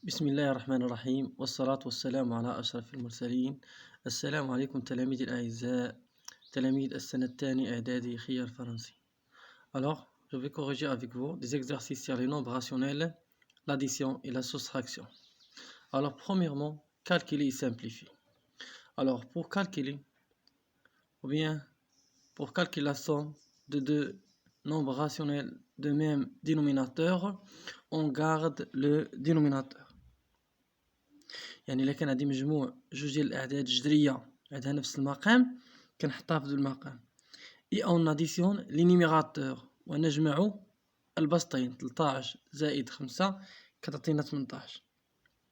بسم الله الرحمن الرحيم والصلاة والسلام على أشرف المرسلين. السلام عليكم تلاميذي الأعزاء، تلاميذ السنة الثاني إعدادي خيار فرنسي. Alors, je vais corriger avec vous des exercices sur les nombres rationnels, l'addition et la soustraction. Alors, premièrement, calculer et simplifier. Alors, pour calculer, ou bien pour calculer la somme de deux nombres rationnels de même dénominateur, on garde le dénominateur. يعني إلا كان عندي مجموع جوج ديال الأعداد جذرية عندها نفس المقام كنحطها في ذو المقام. إي أون أديسيون لي نيميراتور ونجمع البسطين 13 زائد 5 كتعطينا 18.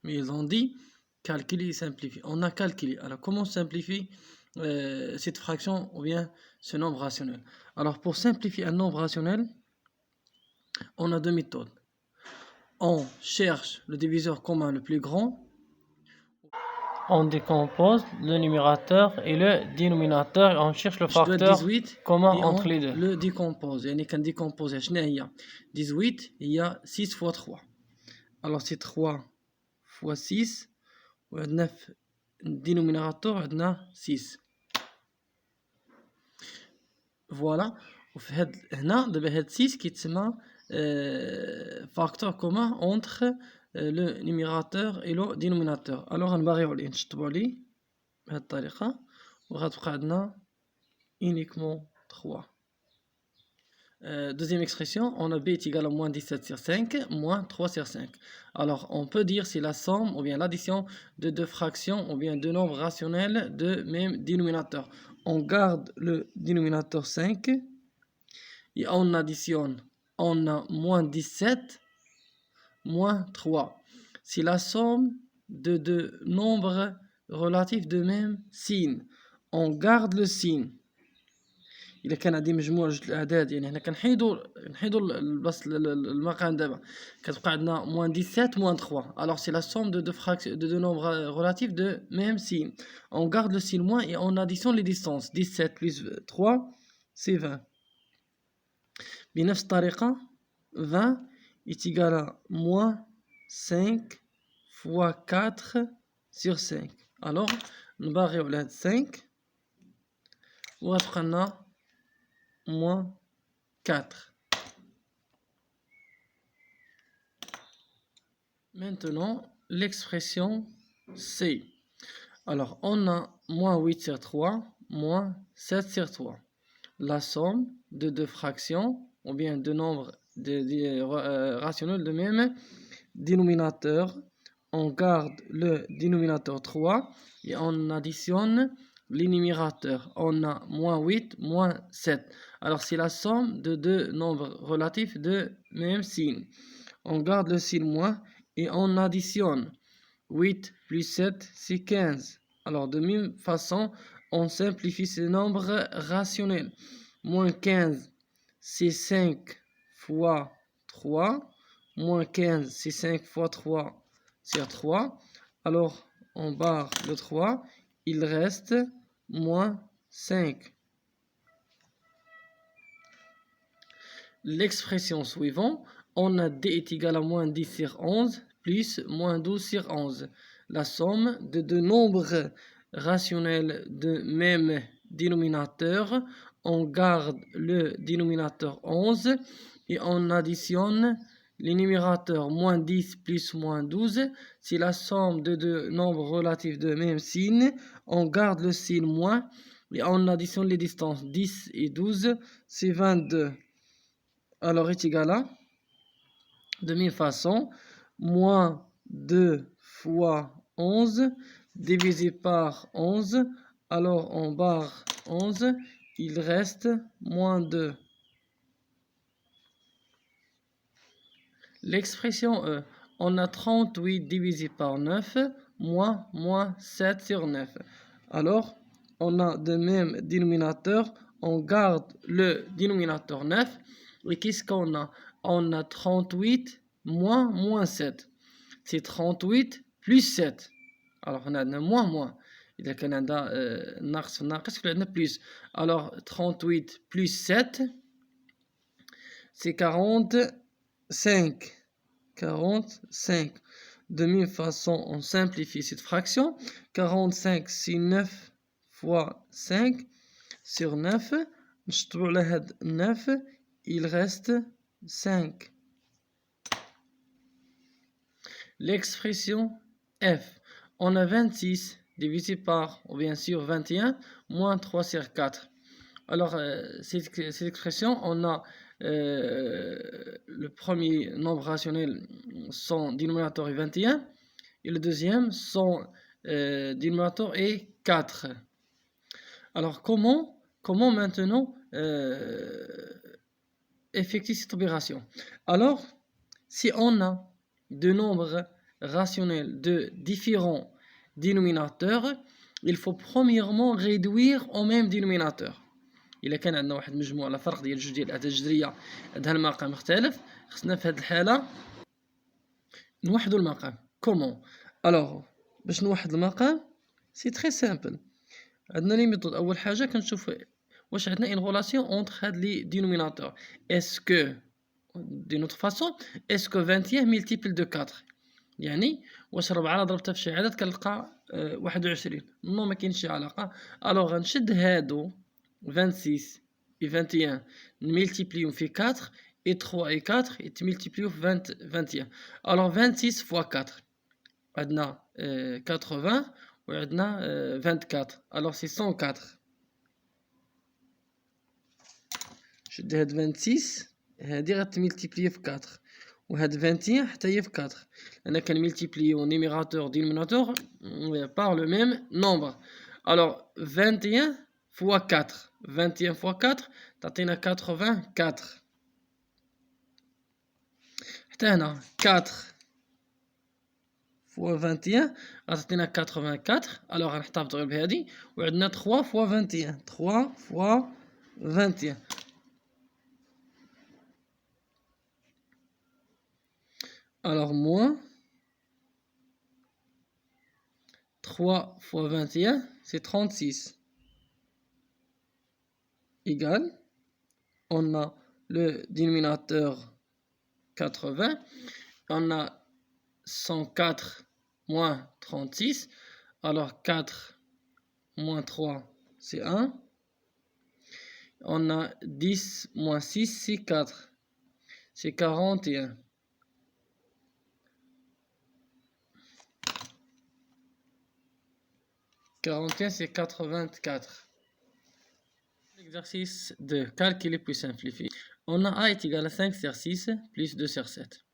Mais ils ont dit calculer et simplifier. On a calculé. Alors comment simplifier cette fraction ou bien ce nombre rationnel? Alors pour simplifier un nombre rationnel, on a deux méthodes. On cherche le diviseur commun le plus grand. On décompose le numérateur et le dénominateur et on cherche le facteur 18 commun entre les deux. Le décompose. يعني كنديكومبوزي شنو هي 18 هي 6 fois 3. Alors c'est 3 fois 6 وعندنا في الدينوميناتور عندنا 6. فوالا وفي هاد هنا دابا هاد 6 كيتسمى facteur commun entre le numérateur et le dénominateur. Alors غنبغيو عليه نشطبوا عليه بهاد الطريقة وغتبقى عندنا uniquement 3. Deuxième expression, on a b est égal à moins 17 sur 5, moins 3 sur 5. Alors, on peut dire c'est la somme ou bien l'addition de deux fractions ou bien deux nombres rationnels de même dénominateur. On garde le dénominateur 5 et on additionne. On a moins 17, moins 3. C'est la somme de deux nombres relatifs de même signe. On garde le signe. إذا كان عندي مجموع جوج الأعداد يعني هنا كنحيدو البلاصة المقام دابا كتبقى عندنا moins 17 moins 3. Alors c'est la somme de deux nombres relatifs de même signe. On garde le signe moins et on additionne les distances. 17 plus 3 c'est 20. بنفس الطريقة 20 est égal à moins 5 fois 4 sur 5. Alors نباغيو على هاد 5 وغتبقى لنا moins 4. Maintenant, l'expression C. Alors, on a moins 8 sur 3, moins 7 sur 3. La somme de deux fractions, ou bien de nombres rationnels de même dénominateur. On garde le dénominateur 3 et on additionne les numérateurs. On a moins 8, moins 7. Alors, c'est la somme de deux nombres relatifs de même signe. On garde le signe moins et on additionne. 8 plus 7, c'est 15. Alors, de même façon, on simplifie ces nombres rationnels. Moins 15, c'est 5 fois 3. Moins 15, c'est 5 fois 3 sur 3. Alors, on barre le 3. Il reste moins 5. L'expression suivante, on a d est égal à moins 10 sur 11 plus moins 12 sur 11. La somme de deux nombres rationnels de même dénominateur. On garde le dénominateur 11 et on additionne les numérateurs moins 10 plus moins 12. C'est la somme de deux nombres relatifs de même signe. On garde le signe moins et on additionne les distances. 10 et 12, c'est 22. Alors est égal à, de même façon, moins 2 fois 11 divisé par 11. Alors on barre 11, il reste moins 2. L'expression E, on a 38 divisé par 9, moins 7 sur 9. Alors, on a de même dénominateur, on garde le dénominateur 9. Et qu'est-ce qu'on a? On a 38 moins 7. C'est 38 plus 7. Alors, on a moins. إذا كان عندنا ناقص في ناقص في عندنا plus. Alors, 38 plus 7, c'est 45. de même façon, on simplifie cette fraction. 45, c'est 9 fois 5 sur 9. نشطبوا على هاد 9, il reste 5. L'expression f. On a 26 divisé par, ou bien sûr 21, moins 3 sur 4. Alors, cette expression, on a le premier nombre rationnel, son dénominateur est 21, et le deuxième, son dénominateur est 4. Alors, comment maintenant effectuer cette opération? Alors, si on a deux nombres rationnels de différents dénominateurs, il faut premièrement réduire au même dénominateur. إلا كان عندنا واحد المجموع على فرق ديال جوج ديال الأعداد الجذرية عندها المقام مختلف، خصنا في هذه الحالة نوحدوا المقام. كومون؟ ألوغ باش نوحد المقام سي تري سامبل. عندنا لي ميثود. أول حاجة كنشوف واش عندنا إن غولاسيون أونتر هاد لي دينوميناتور. إسكو دي نوتر فاسون إسكو 21 ملتيبل دو 4، يعني واش 4 ضربتها في شي عدد كنلقى 21؟ نو، ما كاينش شي علاقة. ألوغ غنشد هادو 26 et 21 multiplions في 4 et 3 et 4 et multiplions 21. Alors 26 fois 4 عندنا 80 وعندنا 24. Alors c'est 104. شد هاد 26 هادي غتملتيبلي في 4 وهاد 21 حتى هي في 4 لأن كنملتيبليو numérateur dénominateur par le même nombre. Alors 21 fois 4. 21 fois 4 تعطينا 84. حتى هنا 4 fois 21 غتعطينا 84. alors غنحتفظوا غير بهادي. وعندنا 3 fois 21. 3 fois 21. alors moins 3 fois 21 c'est 36. Égal, on a le dénominateur 80, on a 104 moins 36, alors 4 moins 3 c'est 1, on a 10 moins 6 c'est 4, c'est 41. C'est 84. L'exercice de calcul est plus simplifié. On a A est égal à 5 sur 6 plus 2 sur 7.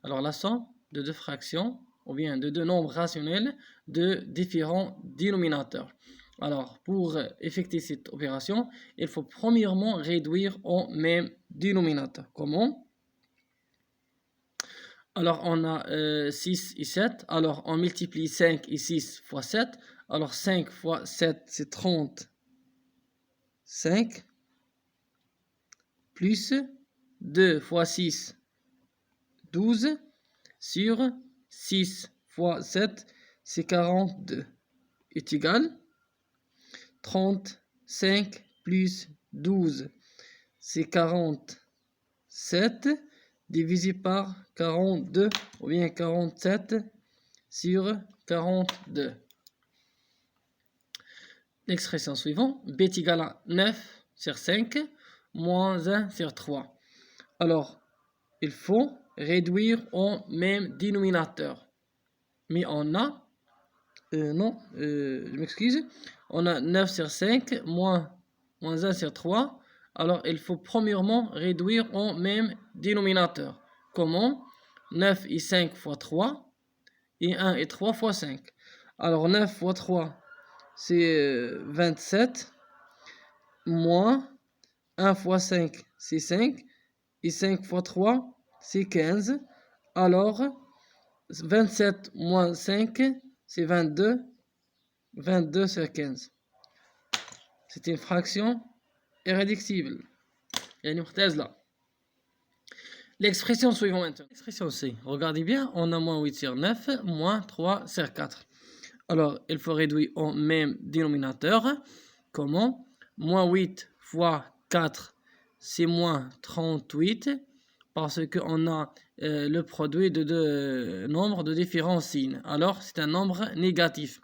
Alors la somme de deux fractions, ou bien de deux nombres rationnels de différents dénominateurs. Alors pour effectuer cette opération, il faut premièrement réduire au même dénominateur. Comment? Alors on a 6 et 7. Alors on multiplie 5 et 6 fois 7. Alors 5 fois 7 c'est 30. 5 plus 2 fois 6 12 sur 6 fois 7 c'est 42 est égal 35 plus 12 c'est 47 divisé par 42 ou bien 47 sur 42. L'expression suivante, b est égal à 9 sur 5 moins 1 sur 3. Alors, il faut réduire au même dénominateur. Mais on a, je m'excuse, on a 9 sur 5 moins 1 sur 3. Alors, il faut premièrement réduire au même dénominateur. Comment? 9 et 5 fois 3 et 1 et 3 fois 5. Alors, 9 fois 3 c'est 27, moins 1 fois 5, c'est 5, et 5 fois 3, c'est 15. Alors, 27 moins 5, c'est 22, 22 sur 15. C'est une fraction irréductible. L'expression suivante maintenant. L'expression C, regardez bien, on a moins 8 sur 9, moins 3 sur 4. Alors, il faut réduire au même dénominateur. Comment? Moins 8 fois 4, c'est moins 38, parce qu'on a le produit de deux nombres de différents signes. Alors, c'est un nombre négatif.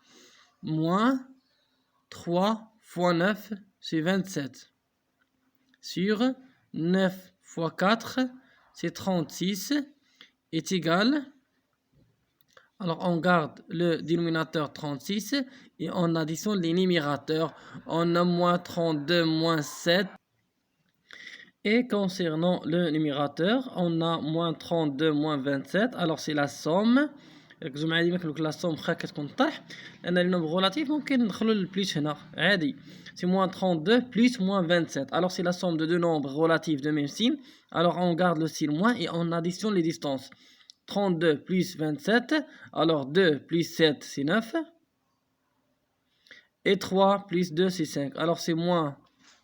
Moins 3 fois 9, c'est 27. Sur 9 fois 4, c'est 36, est égal. Alors, on garde le dénominateur 36 et on additionne les numérateurs. On a moins 32, moins 7. Et concernant le numérateur, on a moins 32, moins 27. Alors, c'est la somme. ركزوا معايا ديما كنقول لك لا سوم واخا كتكون طرح لان لي نومبر غولاتيف ممكن ندخلوا للبليس هنا عادي c'est moins 32 plus moins 27 alors c'est la somme de deux nombres relatifs de même signe alors on garde le signe moins et on additionne les distances 32 plus 27 alors 2 plus 7 c'est 9 et 3 plus 2 c'est 5 alors c'est moins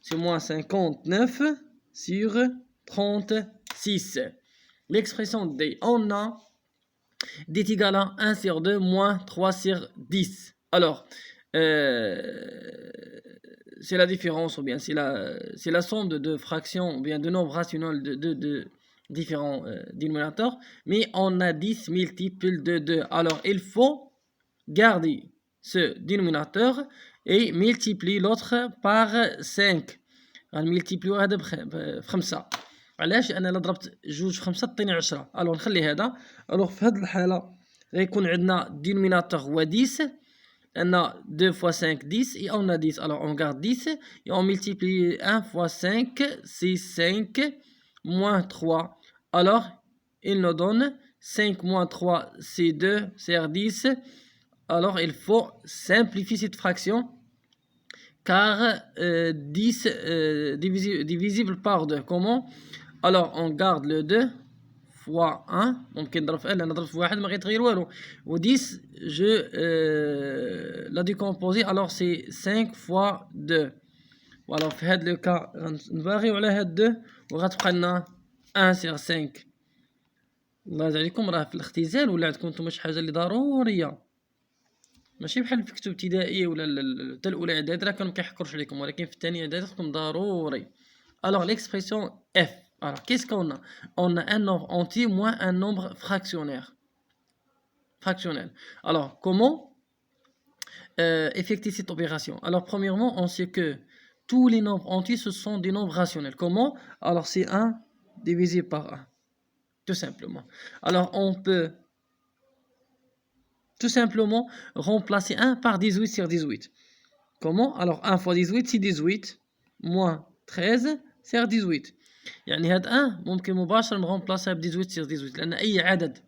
59 sur 36 l'expression D on a D est égal à 1 sur 2 moins 3 sur 10. Alors, c'est la différence ou bien c'est la somme de deux fractions ou bien de nombres rationnels de différents dénominateurs. Mais on a 10 multiples de 2. Alors, il faut garder ce dénominateur et multiplier l'autre par 5. غنملتيبليو هذا ب5 علاش انا الا ضربت 2 في 5 تعطيني 10 الو نخلي هذا الو في هذه الحاله غيكون عندنا دينوميناتور هو 10 لان 2 fois 5 10 et on a 10 alors on garde 10 et on multiplie 1 fois 5 c'est 5 moins 3 alors il nous donne 5 moins 3 c'est 2 c'est 10 alors il faut simplifier cette fraction car 10 divisible par 2 comment alors on garde le 2 fois 1 ممكن نضرب في لان نضرب في واحد ما غيتغير والو و 10 je la décomposer alors c'est 5 fois 2 voilà في هذا لو كا غنباغيو على هاد 2 وغتبقى لنا 1 sur 5 الله يرضي عليكم راه في الاختزال ولا عندكم نتوما شي حاجه اللي ضروريه ماشي بحال في كتب ابتدائيه ولا حتى الاولى اعدادي راه كانوا كيحكروش عليكم ولكن في الثانيه اعدادي خصكم ضروري alors l'expression f alors qu'est-ce qu'on a on a un nombre entier moins un nombre fractionnel alors comment effectuer cette opération alors premièrement on sait que tous les nombres entiers ce sont des nombres rationnels comment alors c'est 1 divisé par 1 tout simplement alors on peut tout simplement remplacer 1 par 18 sur 18. Comment? Alors 1 fois 18 c'est 18 moins 13 sur 18 يعني هاد 1 ممكن مباشرة نغمبلاسيها ب 18 sur 18 لأن أي عدد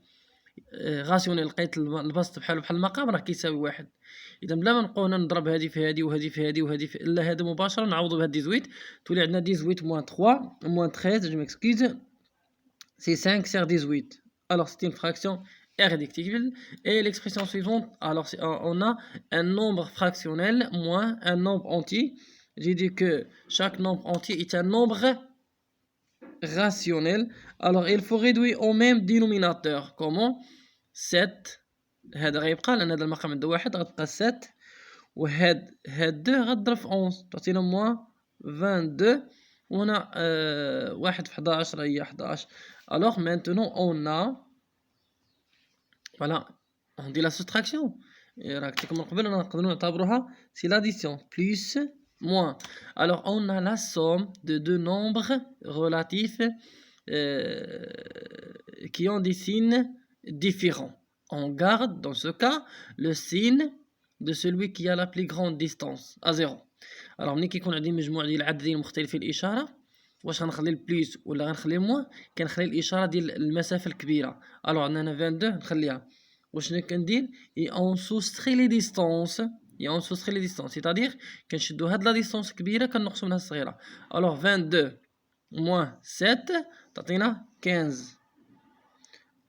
راسيونيل لقيت البسط بحال المقام راه كيساوي واحد إذا بلا ما نبقاو نضرب هادي في هادي وهادي في هادي وهادي في لا هذا مباشرة نعوضو بهاد 18 تولي عندنا 18 moins 3 moins 13 je m'excuse c'est 5 sur 18 alors c'est une fraction réductible et l'expression suivante alors on a un nombre fractionnel moins un nombre entier j'ai dit que chaque nombre entier est un nombre rationnel alors il faut réduire au même dénominateur comment 7 هذا غيبقى لان هذا المقام عنده واحد غتبقى 7 وهاد 2 غتضرب في 11 تعطينا موان 22 وهنا واحد في 11 هي 11 alors maintenant on a voilà on dit la soustraction راك كما قبل نقدروا نعتبروها c'est l'addition plus moins alors on a la somme de deux nombres relatifs qui ont des signes différents on garde dans ce cas le signe de celui qui a la plus grande distance à 0 alors ملي كيكون عندي مجموع ديال العددين مختلفين الاشاره واش غنخلي البليس ولا غنخلي الموان كنخلي الاشاره ديال المسافه الكبيره الو عندنا هنا 22 نخليها واش كندير اي اون سوستري لي ديستانس c'est-à-dire كنشدو هاد لا ديستانس كبيره كنقصو منها الصغيره الو 22 moins 7 تعطينا 15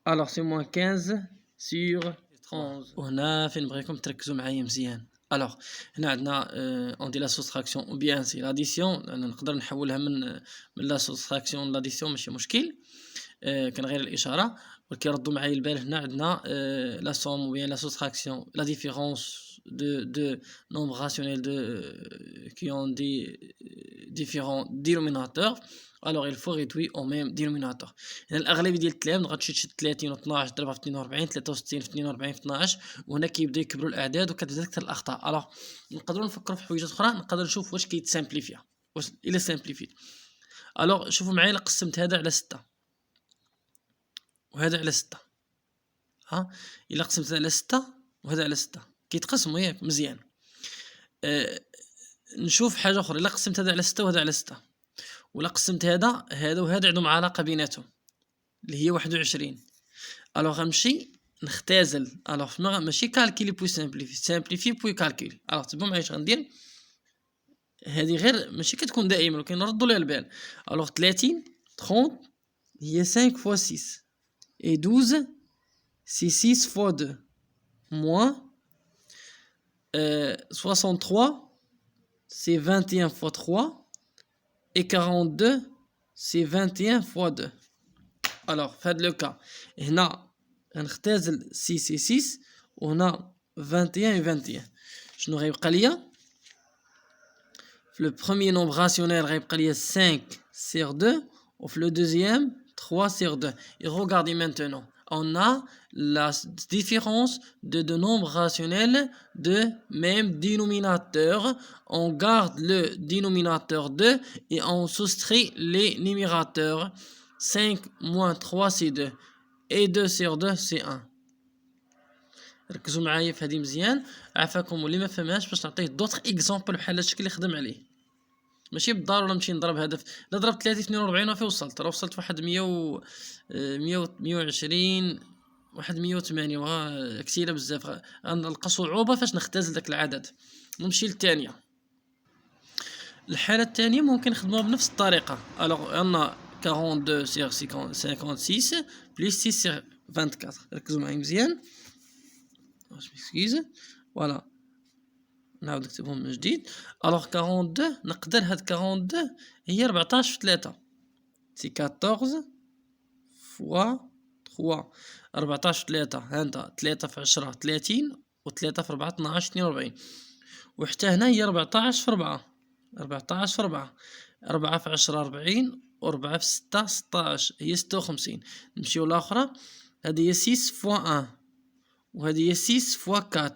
alors c'est moins 15 sur 11 وهنا فين بغيكم تركزوا معايا مزيان alors هنا عندنا on dit la soustraction ou bien c'est l'addition نقدر نحولها من la soustraction l'addition ماشي مشكل كنغير الاشاره وكيردوا معايا البال هنا عندنا la somme ou bien la soustraction la différence de nombres rationnels qui ont des différents dénominateurs, alors il faut réduire au même dénominateur. يعني الاغلبيه ديال التلاميذ غتمشي تشد 30 و12 ضربها في 42 63 في 42 في 12 وهنا كيبداو يكبروا الاعداد وكتبدا تكثر الاخطاء. الوغ نقدروا نفكروا في حويجات اخرى، نقدر نشوف واش كيتسامبليفيا، واش الا سامبليفي. الوغ شوفوا معايا، الا قسمت هذا على 6 وهذا على 6، ها الا قسمت هذا على 6 وهذا على 6 كيتقسموا ياك مزيان. نشوف حاجه اخرى، الا قسمت هذا على 6 وهذا على 6 ولا قسمت هذا وهذا عندهم علاقه بيناتهم اللي هي 21، الوغ غنمشي نختازل. الوغ ماشي كالكيلي بوي سامبليفي بوي كالكيل. الوغ تبعوا معايا اش غندير، هذه غير ماشي كتكون دائما ولكن نردوا ليها البال. الوغ 30 هي 5 fois 6 et 12 c'est 6 fois 2 moins 63 c'est 21 fois 3 et 42 c'est 21 fois 2. Alors في هذا لو كا هنا غنختازل 6 et 6 وهنا 21 et 21. شنو غيبقى ليا في لو بروميير نومبر راسيونيل؟ غيبقى ليا 5 sur 2 وفي لو دوزيام 3 sur 2. Et regardez maintenant, on a la différence de deux nombres rationnels de même dénominateur. On garde le dénominateur 2 et on soustrait les numérateurs. 5 moins 3 c'est 2 et 2 sur 2 c'est 1. ركزوا معايا في هذه مزيان، عافاكم واللي ما فهمهاش باش نعطيه دوطخ اكزامبل بحال هادشي اللي خدم عليه. ماشي بالضروره نمشي نضرب هدف، لا ضربت 30 في 42 وفي وصلت، راه وصلت واحد 120 واحد 108 كثيره بزاف. غنلقى صعوبه فاش نختزل داك العدد. نمشي للثانيه. الحاله الثانيه ممكن نخدموها بنفس الطريقه. الوغ عندنا 42 sur 56 plus 6 sur 24. ركزوا معايا مزيان، واش ميكسكيز فوالا نعاود نكتبهم من جديد. الوغ 42 نقدر هاد 42 هي 14 في 3 سي 14 فوا 3. 14 في 3 هانتا 3 في 10 30 و3 في 4 12 42. وحتى هنا هي 14 في 4 14 في 4 4 في 10 40 و4 في 6 16 هي 56. نمشيو لاخرى، هذه هي 6 فوا 1 وهذه هي 6 فوا 4.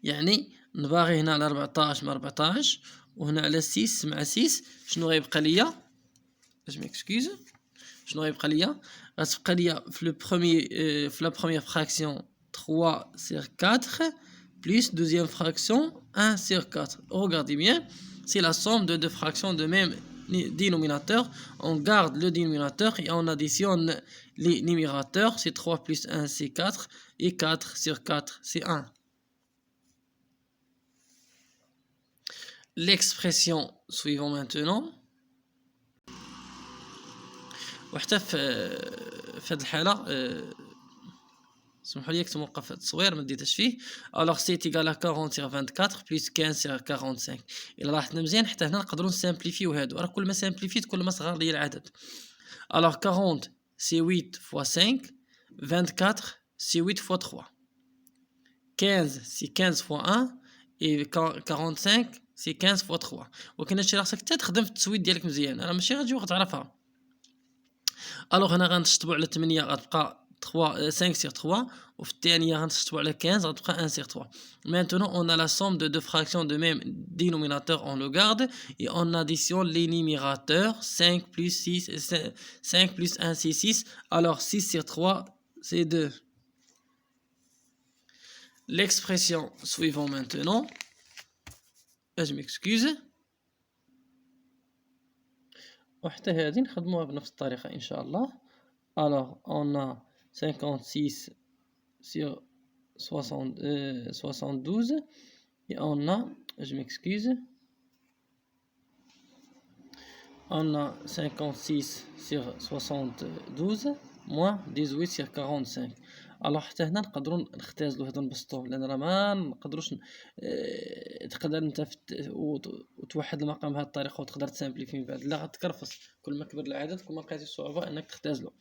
يعني نباغي هنا على 14 مع 14 وهنا على 6 مع 6. شنو غيبقى ليا؟ باش ميكسكيز شنو غيبقى ليا؟ غتبقى ليا في لو بروميير في لا بروميير فراكسيون 3 sur 4 plus deuxième fraction 1 sur 4. Regardez bien, c'est la somme de deux fractions de même dénominateur. On garde le dénominateur et on additionne les numérateurs. C'est 3 plus 1 c'est 4 et 4 sur 4 c'est 1. L'expression suivante maintenant. وحتى في هذه الحالة سمحوا لي كنت موقف التصوير ما ديتش فيه. الوغ سي ايكال 40 sur 24 plus 15 sur 45. الا لاحظنا مزيان حتى هنا نقدروا نسامبليفيو هادو، راه كل ما سامبليفيت كل ما صغر لي العدد. الوغ 40 سي 8 fois 5 24 سي 8 fois 3 15 سي 15 fois 1 et 45 سي 15 fois 3. ولكن هادشي راه خصك حتى تخدم في التسويت ديالك مزيان، راه ماشي غتجي وغتعرفها. الوغ هنا غنشطبوا على 8 غتبقى 3 5 sur 3 وفي الثانيه غنشطبوا على 15 غتبقى 1 sur 3. Maintenant on a la somme de deux fractions de même dénominateur, on le garde et on additionne les numérateurs. 5 plus 6 5 plus 1 c'est 6. Alors 6 sur 3 c'est 2. L'expression suivante maintenant. Je m'excuse. وحتى هذه نخدموها بنفس الطريقة إن شاء الله. Alors on a 56 sur 72 et on a, je m'excuse, on a 56 sur 72 moins 18 sur 45. الوغ حتى هنا نقدروا نختازلوا هذا نبسطوه، لان راه ما نقدروش تقدر انت وتوحد المقام بهذه الطريقه وتقدر تسامبليفي من بعد، لا غتكرفص. كل ما كبر العدد كل ما لقيتي صعوبه انك تختازلو.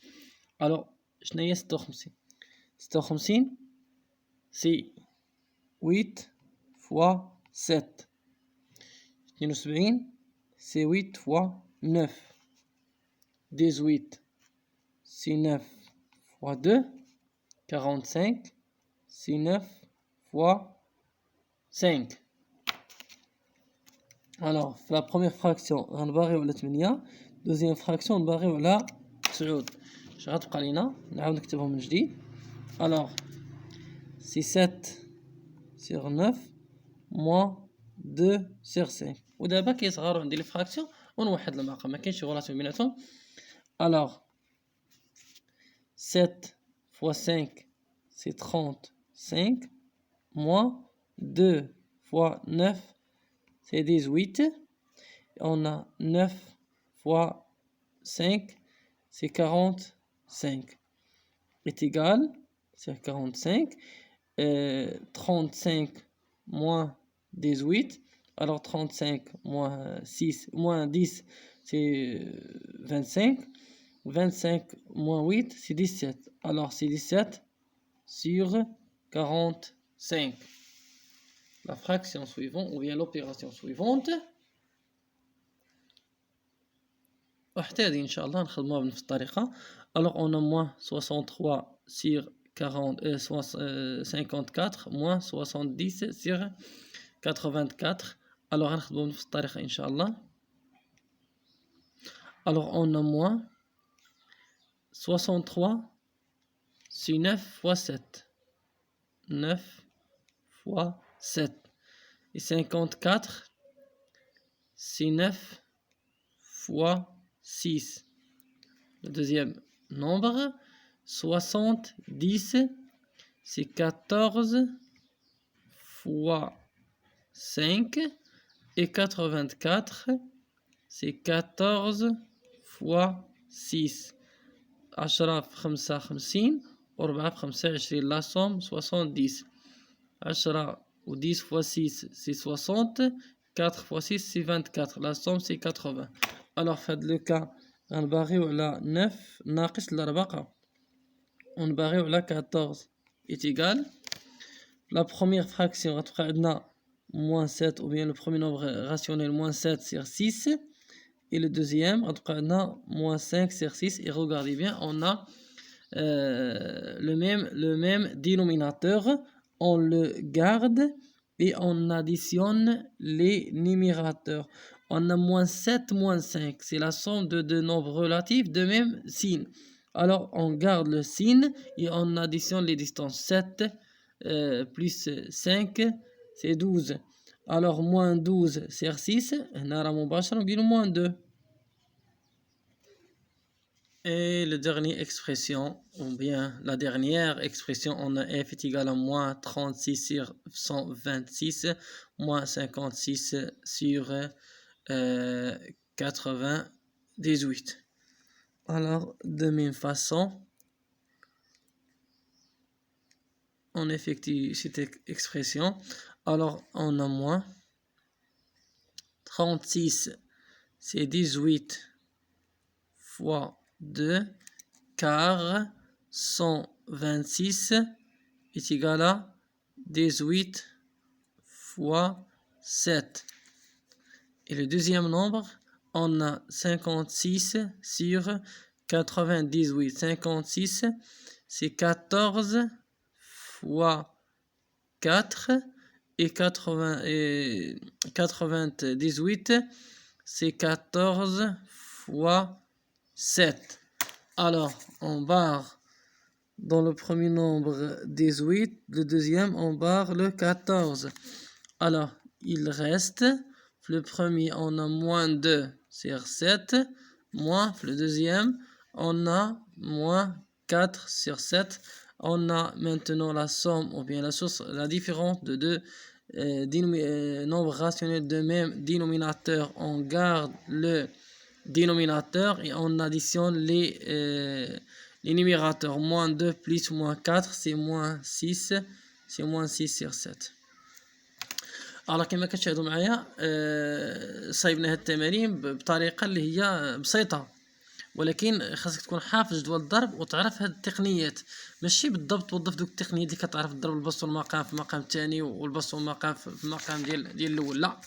الوغ شنو هي 56 سي 8 فوا 7. 72 c'est 8 fois 9. 18 c'est 9 fois 2. 45 c'est 9 fois 5. Alors la première fraction غنباغيو على 8. deuxième fraction غنباغيو على 9. اش غتبقى لينا؟ نعاود نكتبهم من جديد. alors c'est 7 sur 9 moins 2 sur 5. ودابا كيصغروا عندي لي فراكسيون ونوحد المقام، ما كاينش شي غولاسيون بيناتهم. alors 7 fois 5 c'est 35 moins 2 fois 9 c'est 18. On a 9 fois 5 c'est 45 est égal, c'est 45. 35 moins 18. Alors 35 moins 6 moins 10 c'est 25. 25 moins 8 c'est 17. Alors c'est 17 sur 45. La fraction suivante ou bien l'opération suivante. وحتى هذه إن شاء الله نخدموها بنفس الطريقة. Alors on a moins 63 sur 54 moins 70 sur 84. Alors غنخدمو بنفس الطريقة إن شاء الله. Alors on a moins 63 c'est 9 fois 7. 9 fois 7. Et 54 c'est 9 fois 6. Le deuxième nombre 70 c'est 14 fois 5. Et 84 c'est 14 fois 6. 10 في 5 50 و4 في 25. La somme 70. 10 ou 10 fois 6 c'est 60. 4 fois 6 c'est 24. La somme c'est 80. Alors في هذا لو كا غنباغيو على 9 ناقص الرباقة ونباغيو على 14 est égal. La première fraction غتبقى عندنا moins 7 ou bien le premier nombre rationnel moins 7 sur 6. Et le deuxième غتبقى عندنا moins 5 sur 6. Et regardez bien, on a le même dénominateur. On le garde et on additionne les numérateurs. On a moins 7 moins 5. C'est la somme de deux nombres relatifs de même signe. Alors on garde le signe et on additionne les distances. 7 plus 5 c'est 12. Alors moins 12 sur 6 هنا راه مباشرة نديرو moins 2. Et la dernière expression, ou bien la dernière expression, on a f est égal à moins 36 sur 126, moins 56 sur 98. Alors, de même façon, on effectue cette expression. Alors, on a moins 36, c'est 18 fois 2, car 126 est égal à 18 fois 7. Et le deuxième nombre, on a 56 sur 98. 56, c'est 14 fois 4. Et 98, c'est 14 fois 7. Alors, on barre dans le premier nombre 18, le deuxième, on barre le 14. Alors, il reste, le premier, on a moins 2 sur 7, moins le deuxième, on a moins 4 sur 7. On a maintenant la somme, ou bien la différence de deux nombres rationnels de même dénominateur. On garde le dénominateur et on additionne les numérateurs. Moins 2 plus moins 4 c'est moins 6. C'est moins 6 sur 7. Alors كما كتشاهدوا معايا صايبنا هاد التمارين بطريقه اللي هي بسيطه، ولكن خاصك تكون حافظ جدول الضرب وتعرف هاد التقنيات. ماشي بالضبط توظف دوك التقنيات اللي كتعرف تضرب البسط والمقام في المقام الثاني والبسط والمقام في المقام ديال الاول، لا،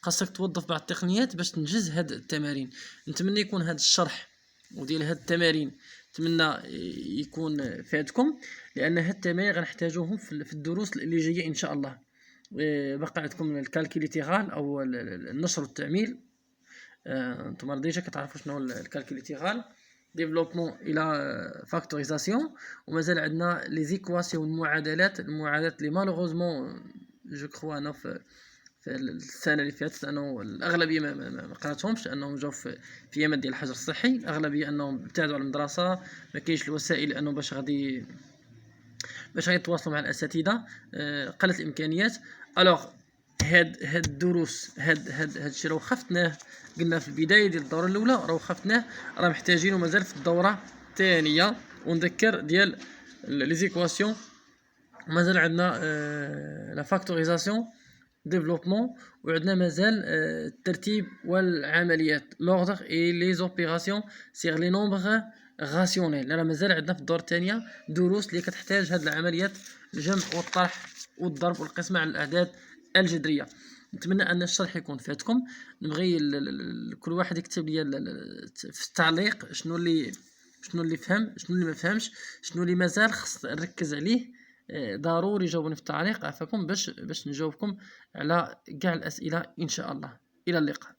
خاصك توظف بعض التقنيات باش تنجز هاد التمارين. نتمنى يكون هاد الشرح وديال هاد التمارين نتمنى يكون فاتكم، لان هاد التمارين غنحتاجوهم في الدروس اللي جايه ان شاء الله. بقى عندكم الكالكيليتيرال او النشر والتعميل. نتوما ديجا كتعرفوا شنو الكالكيليتيرال، ديفلوبمون الى فاكتوريزاسيون، ومازال عندنا لي زيكواسيون، المعادلات اللي مالوغوزمون جو كخوا انا في السنه اللي فاتت انه الاغلبيه ما قراتهمش، لانهم جاو في ايام ديال الحجر الصحي. الاغلبيه انهم ابتعدوا على المدرسه، ما كاينش الوسائل لانه باش غادي يتواصلوا مع الاساتذه، قلت الامكانيات. الوغ هاد الدروس، هاد الشيء راه خفتناه، قلنا في البدايه ديال الدوره الاولى راه خفتناه، راه محتاجينه مازال في الدوره الثانيه. ونذكر ديال لي زيكواسيون مازال عندنا لا فاكتوريزاسيون، ديفلوبمون، وعندنا مازال الترتيب والعمليات، لوردر اي لي زوبيراسيون سيغ لي نومبر غاسيونيل. راه مازال عندنا في الدور الثانيه دروس اللي كتحتاج هاد العمليات، الجمع والطرح والضرب والقسمه على الاعداد الجذريه. نتمنى ان الشرح يكون فاتكم. نبغي كل واحد يكتب لي في التعليق شنو اللي فهم، شنو اللي ما فهمش، شنو اللي مازال خص نركز عليه. ضروري جاوبوني في التعليق عفاكم باش نجاوبكم على كاع الاسئله ان شاء الله. الى اللقاء.